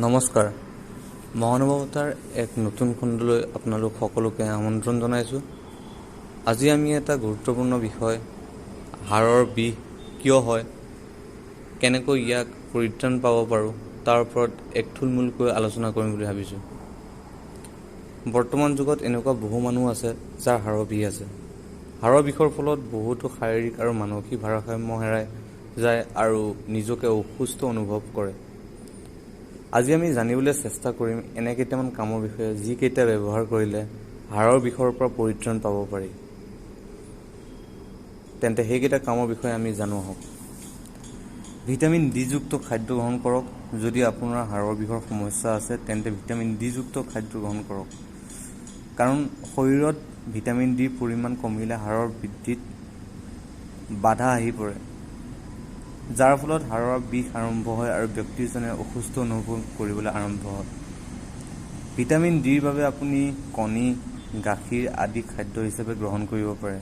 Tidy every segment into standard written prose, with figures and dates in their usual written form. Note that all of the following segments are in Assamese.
নমস্কাৰ। মহানুভৱতাৰ এক নতুন খণ্ডলৈ আপোনালোক সকলোকে আমন্ত্ৰণ জনাইছোঁ। আজি আমি এটা গুৰুত্বপূৰ্ণ বিষয়, হাড়ৰ বিষ কিয় হয়, কেনেকৈ ইয়াক পৰিত্ৰাণ পাব পাৰোঁ, তাৰ ওপৰত এক থুলমূলকৈ আলোচনা কৰিম বুলি ভাবিছোঁ। বৰ্তমান যুগত এনেকুৱা বহু মানুহ আছে যাৰ হাড়ৰ বিষ আছে। হাড়ৰ বিষৰ ফলত বহুতো শাৰীৰিক আৰু মানসিক ভাৰসাম্য হেৰাই যায় আৰু নিজকে অসুস্থ অনুভৱ কৰে। আজি আমি জানিবলৈ চেষ্টা কৰিম এনে কেইটামান কামৰ বিষয়ে যিকেইটা ব্যৱহাৰ কৰিলে হাড়ৰ বিষৰ পৰা পৰিত্ৰাণ পাব পাৰি। তেন্তে সেইকেইটা কামৰ বিষয়ে আমি জানো আহক। ভিটামিন ডি যুক্ত খাদ্য গ্ৰহণ কৰক। যদি আপোনাৰ হাড়ৰ বিষৰ সমস্যা আছে তেন্তে ভিটামিন ডি যুক্ত খাদ্য গ্ৰহণ কৰক, কাৰণ শৰীৰত ভিটামিন ডিৰ পৰিমাণ কমিলে হাড়ৰ বৃদ্ধিত বাধা আহি পৰে, যাৰ ফলত হাড়ৰ বিষ আৰম্ভ হয় আৰু ব্যক্তিজনে অসুস্থ অনুভৱ কৰিবলৈ আৰম্ভ হয়। ভিটামিন ডিৰ বাবে আপুনি কণী, গাখীৰ আদি খাদ্য হিচাপে গ্ৰহণ কৰিব পাৰে।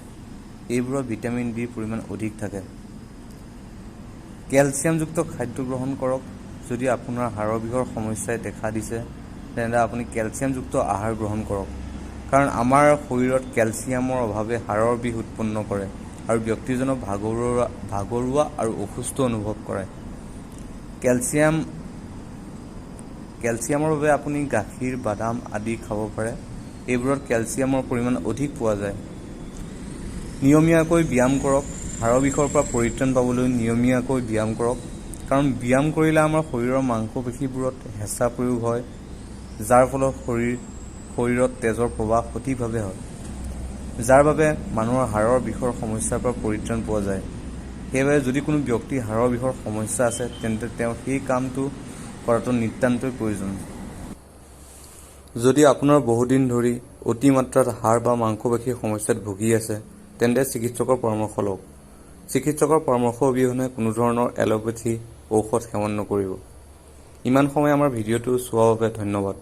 এইবোৰত ভিটামিন ডিৰ পৰিমাণ অধিক থাকে। কেলছিয়ামযুক্ত খাদ্য গ্ৰহণ কৰক। যদি আপোনাৰ হাড়ৰ বিষৰ সমস্যাই দেখা দিছে তেন্তে আপুনি কেলছিয়ামযুক্ত আহাৰ গ্ৰহণ কৰক, কাৰণ আমাৰ শৰীৰত কেলছিয়ামৰ অভাৱে হাড়ৰ বিষ উৎপন্ন কৰে আৰু ব্যক্তিজনক ভাগৰুৱা আৰু অসুস্থ অনুভৱ কৰে। কেলছিয়ামৰ বাবে আপুনি গাখীৰ, বাদাম আদি খাব পাৰে। এইবোৰত কেলছিয়ামৰ পৰিমাণ অধিক পোৱা যায়। নিয়মীয়াকৈ ব্যায়াম কৰক। হাড়ৰ বিষৰ পৰা পৰিত্ৰাণ পাবলৈ নিয়মীয়াকৈ ব্যায়াম কৰক, কাৰণ ব্যায়াম কৰিলে আমাৰ শৰীৰৰ মাংসপেশীবোৰত হেঁচা প্ৰয়োগ হয়, যাৰ ফলত শৰীৰত তেজৰ প্ৰবাহ সঠিকভাৱে হয়, যাৰ বাবে মানুহৰ হাড়ৰ বিষৰ সমস্যাৰ পৰা পৰিত্ৰাণ পোৱা যায়। সেইবাবে যদি কোনো ব্যক্তিৰ হাড়ৰ বিষৰ সমস্যা আছে তেন্তে তেওঁ সেই কামটো কৰাটো নিতান্তই প্ৰয়োজন। যদি আপোনাৰ বহুদিন ধৰি অতিমাত্ৰাত হাড় বা মাংসপেশীৰ সমস্যাত ভুগি আছে তেন্তে চিকিৎসকৰ পৰামৰ্শ লওক। চিকিৎসকৰ পৰামৰ্শ অবিহনে কোনো ধৰণৰ এলোপেথী ঔষধ সেৱন নকৰিব। ইমান সময় আমাৰ ভিডিঅ'টো চোৱাৰ বাবে ধন্যবাদ।